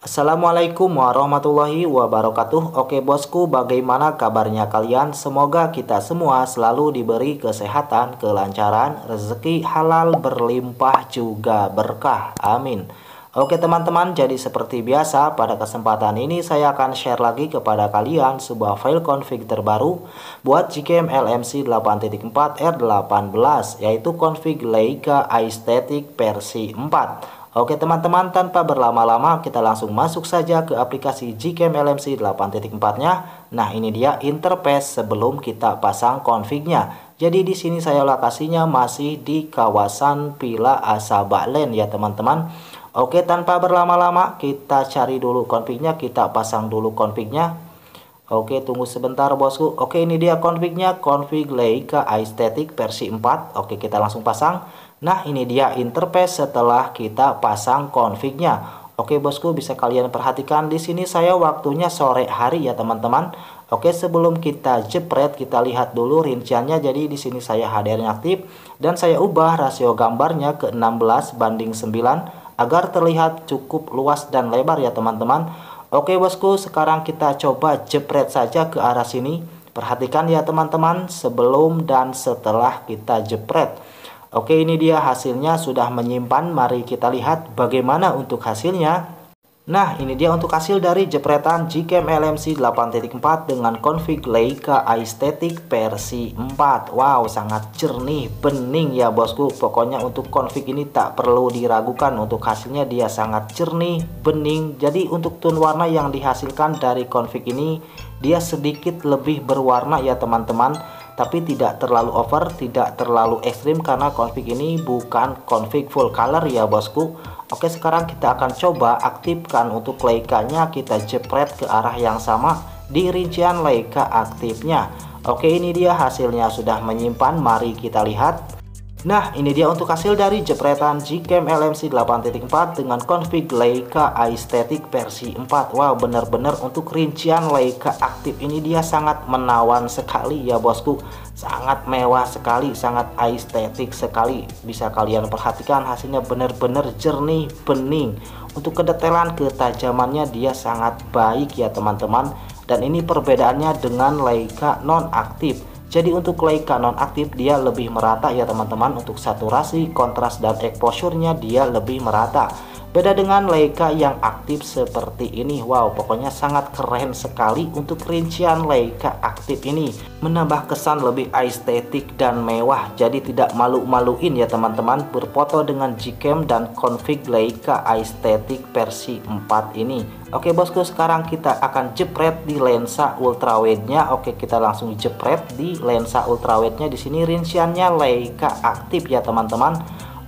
Assalamualaikum warahmatullahi wabarakatuh. Oke bosku, bagaimana kabarnya kalian? Semoga kita semua selalu diberi kesehatan, kelancaran, rezeki halal berlimpah juga berkah. Amin. Oke teman-teman, jadi seperti biasa pada kesempatan ini saya akan share lagi kepada kalian sebuah file config terbaru buat Gcam LMC 8.4 R18, yaitu config Leica Aesthetic versi 4. Oke teman-teman, tanpa berlama-lama kita langsung masuk saja ke aplikasi Gcam LMC 8.4-nya. Nah, ini dia interface sebelum kita pasang config-nya. Jadi di sini saya lokasinya masih di kawasan Villa Asabaland ya teman-teman. Oke, tanpa berlama-lama kita cari dulu config-nya, kita pasang dulu config-nya. Oke, tunggu sebentar bosku. Oke, ini dia config-nya, config Leica Aesthetic versi 4. Oke, kita langsung pasang. Nah, ini dia interface setelah kita pasang config-nya. Oke bosku, bisa kalian perhatikan di sini saya waktunya sore hari ya teman-teman. Oke, sebelum kita jepret kita lihat dulu rinciannya. Jadi di sini saya HDR-nya aktif dan saya ubah rasio gambarnya ke 16:9 agar terlihat cukup luas dan lebar ya teman-teman. Oke bosku, sekarang kita coba jepret saja ke arah sini. Perhatikan ya teman-teman, sebelum dan setelah kita jepret. Oke, ini dia hasilnya sudah menyimpan. Mari kita lihat bagaimana untuk hasilnya. Nah, ini dia untuk hasil dari jepretan Gcam LMC 8.4 dengan config Leica Aesthetic versi 4. Wow, sangat jernih, bening ya bosku. Pokoknya untuk config ini tak perlu diragukan. Untuk hasilnya dia sangat jernih, bening. Jadi untuk tone warna yang dihasilkan dari config ini dia sedikit lebih berwarna ya teman-teman. Tapi tidak terlalu over, tidak terlalu ekstrim karena config ini bukan config full color ya bosku. Oke, sekarang kita akan coba aktifkan untuk Leica-nya, kita jepret ke arah yang sama di rincian Leica aktifnya. Oke, ini dia hasilnya sudah menyimpan, mari kita lihat. Nah, ini dia untuk hasil dari jepretan Gcam LMC 8.4 dengan config Leica Aesthetic versi 4. Wow, benar-benar untuk rincian Leica aktif ini dia sangat menawan sekali ya bosku. Sangat mewah sekali, sangat estetik sekali. Bisa kalian perhatikan hasilnya benar-benar jernih, bening. Untuk kedetailan ketajamannya dia sangat baik ya teman-teman. Dan ini perbedaannya dengan Leica non-aktif. Jadi untuk Leica non-aktif dia lebih merata ya teman-teman. Untuk saturasi, kontras, dan exposure-nya dia lebih merata. Beda dengan Leica yang aktif seperti ini. Wow, pokoknya sangat keren sekali untuk rincian Leica aktif ini. Menambah kesan lebih estetik dan mewah. Jadi tidak malu-maluin ya teman-teman berfoto dengan Gcam dan config Leica Aesthetic versi 4 ini. Oke bosku, sekarang kita akan jepret di lensa ultrawide-nya. Oke, kita langsung jepret di lensa ultrawide-nya. Di sini rinciannya Leica aktif ya teman-teman.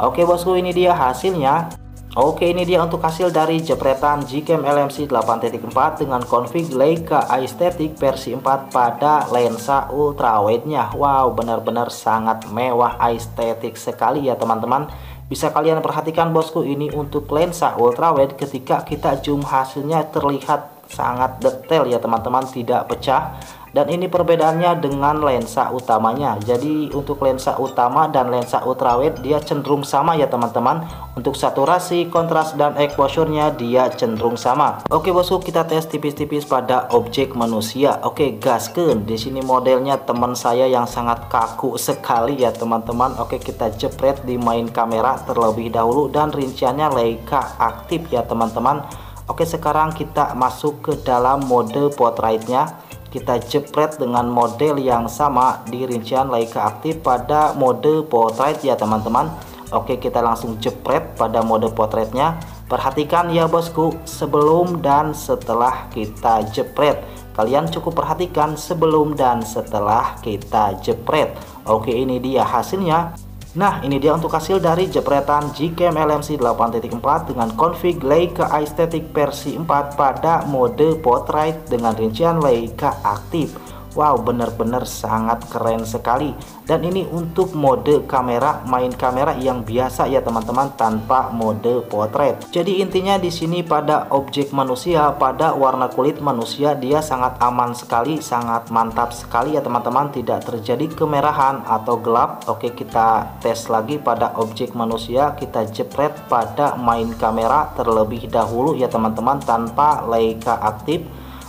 Oke bosku, ini dia hasilnya. Oke, ini dia untuk hasil dari jepretan Gcam LMC 8.4 dengan config Leica Aesthetic versi 4 pada lensa ultrawide-nya. Wow, benar-benar sangat mewah, estetik sekali ya teman-teman. Bisa kalian perhatikan bosku, ini untuk lensa ultrawide ketika kita zoom hasilnya terlihat sangat detail ya teman-teman, tidak pecah. Dan ini perbedaannya dengan lensa utamanya. Jadi untuk lensa utama dan lensa ultrawide dia cenderung sama ya teman-teman. Untuk saturasi, kontras, dan exposure-nya dia cenderung sama. Oke bosku, kita tes tipis-tipis pada objek manusia. Oke, gaskeun. Di sini modelnya teman saya yang sangat kaku sekali ya teman-teman. Oke, kita jepret di main kamera terlebih dahulu dan rinciannya Leica aktif ya teman-teman. Oke, sekarang kita masuk ke dalam mode portrait-nya. Kita jepret dengan model yang sama di rincian Leica aktif pada mode portrait ya teman-teman. Oke, kita langsung jepret pada mode portraitnya. Perhatikan ya bosku, sebelum dan setelah kita jepret. Kalian cukup perhatikan sebelum dan setelah kita jepret. Oke, ini dia hasilnya. Nah, ini dia untuk hasil dari jepretan Gcam LMC 8.4 dengan config Leica Aesthetic versi 4 pada mode portrait dengan rincian Leica aktif. Wow, benar-benar sangat keren sekali. Dan ini untuk mode kamera, main kamera yang biasa ya teman-teman, tanpa mode potret. Jadi intinya di sini pada objek manusia, pada warna kulit manusia, dia sangat aman sekali, sangat mantap sekali ya teman-teman, tidak terjadi kemerahan atau gelap. Oke, kita tes lagi pada objek manusia, kita jepret pada main kamera terlebih dahulu ya teman-teman, tanpa Leica aktif.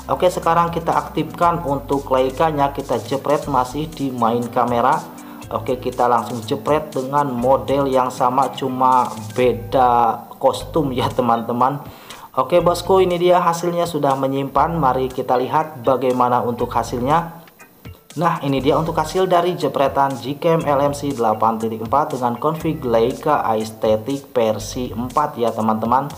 Oke, sekarang kita aktifkan untuk Leica-nya, kita jepret masih di main kamera. Oke, kita langsung jepret dengan model yang sama, cuma beda kostum ya teman-teman. Oke bosku, ini dia hasilnya sudah menyimpan. Mari kita lihat bagaimana untuk hasilnya. Nah, ini dia untuk hasil dari jepretan Gcam LMC 8.4 dengan config Leica Aesthetic versi 4 ya teman-teman.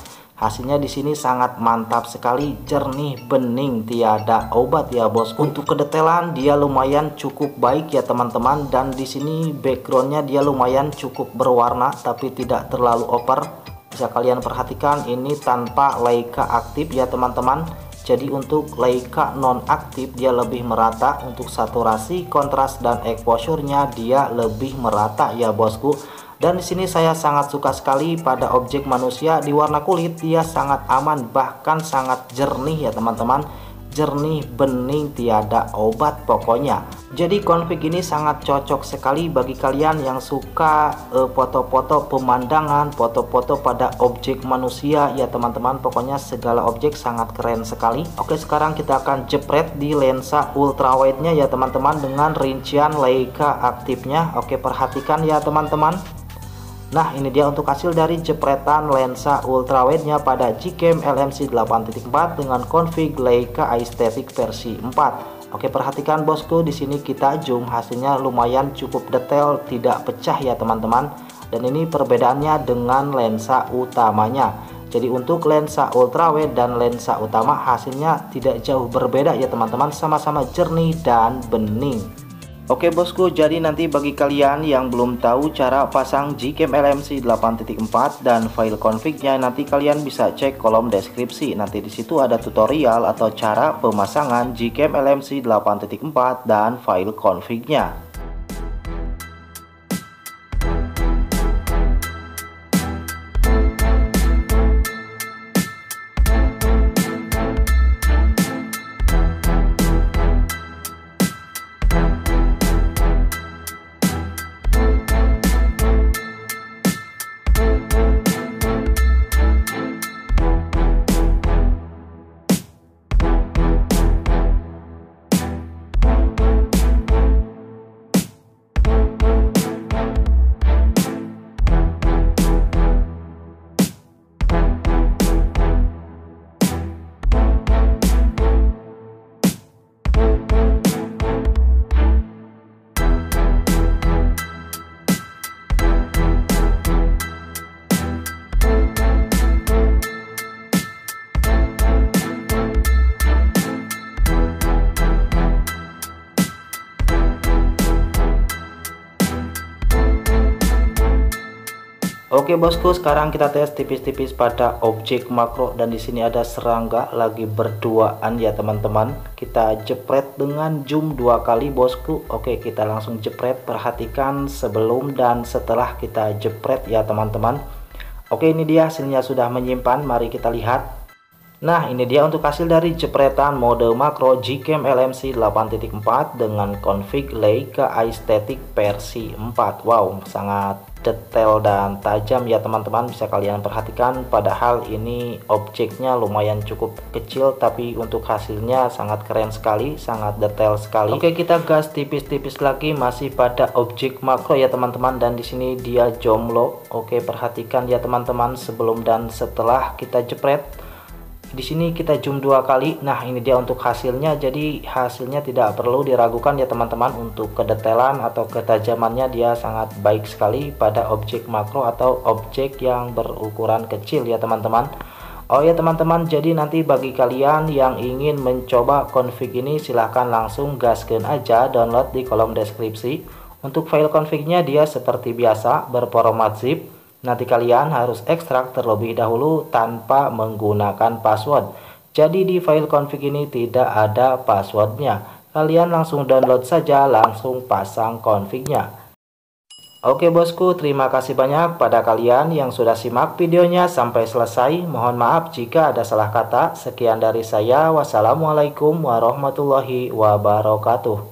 Hasilnya di sini sangat mantap sekali, jernih, bening, tiada obat ya bos. Untuk kedetailan dia lumayan cukup baik ya teman-teman, dan di sini backgroundnya dia lumayan cukup berwarna tapi tidak terlalu over. Bisa kalian perhatikan ini tanpa Leica aktif ya teman-teman. Jadi untuk Leica non aktif dia lebih merata, untuk saturasi, kontras dan exposure-nya dia lebih merata ya bosku. Dan di sini saya sangat suka sekali pada objek manusia di warna kulit, dia sangat aman, bahkan sangat jernih ya teman-teman. Jernih, bening, tiada obat pokoknya. Jadi config ini sangat cocok sekali bagi kalian yang suka foto-foto pemandangan, foto-foto pada objek manusia ya teman-teman. Pokoknya segala objek sangat keren sekali. Oke, sekarang kita akan jepret di lensa ultrawide-nya ya teman-teman dengan rincian Leica aktifnya. Oke, perhatikan ya teman-teman. Nah, ini dia untuk hasil dari jepretan lensa ultrawide-nya pada Gcam LMC 8.4 dengan config Leica Aesthetic versi 4. Oke, perhatikan bosku, di sini kita zoom, hasilnya lumayan cukup detail, tidak pecah ya teman-teman. Dan ini perbedaannya dengan lensa utamanya. Jadi untuk lensa ultrawide dan lensa utama hasilnya tidak jauh berbeda ya teman-teman, sama-sama jernih dan bening. Oke bosku, jadi nanti bagi kalian yang belum tahu cara pasang Gcam LMC 8.4 dan file config-nya, nanti kalian bisa cek kolom deskripsi. Nanti di situ ada tutorial atau cara pemasangan Gcam LMC 8.4 dan file config-nya. Oke bosku, sekarang kita tes tipis-tipis pada objek makro, dan di sini ada serangga lagi berduaan ya teman-teman. Kita jepret dengan zoom 2 kali bosku. Oke, kita langsung jepret, perhatikan sebelum dan setelah kita jepret ya teman-teman. Oke, ini dia hasilnya sudah menyimpan, mari kita lihat. Nah, ini dia untuk hasil dari jepretan mode makro Gcam LMC 8.4 dengan config Leica Aesthetic versi 4. Wow, sangat detail dan tajam ya teman-teman, bisa kalian perhatikan. Padahal ini objeknya lumayan cukup kecil, tapi untuk hasilnya sangat keren sekali, sangat detail sekali. Oke, kita gas tipis-tipis lagi, masih pada objek makro ya teman-teman, dan di sini dia jomblo. Oke, perhatikan ya teman-teman sebelum dan setelah kita jepret. Di sini kita zoom 2 kali. Nah, ini dia untuk hasilnya. Jadi hasilnya tidak perlu diragukan ya teman-teman. Untuk kedetailan atau ketajamannya dia sangat baik sekali pada objek makro atau objek yang berukuran kecil ya teman-teman. Oh ya teman-teman, jadi nanti bagi kalian yang ingin mencoba config ini, silahkan langsung gaskeun aja, download di kolom deskripsi. Untuk file config-nya dia seperti biasa berformat zip. Nanti kalian harus ekstrak terlebih dahulu tanpa menggunakan password. Jadi di file config ini tidak ada passwordnya. Kalian langsung download saja, langsung pasang config-nya. Oke bosku, terima kasih banyak pada kalian yang sudah simak videonya sampai selesai. Mohon maaf jika ada salah kata. Sekian dari saya. Wassalamualaikum warahmatullahi wabarakatuh.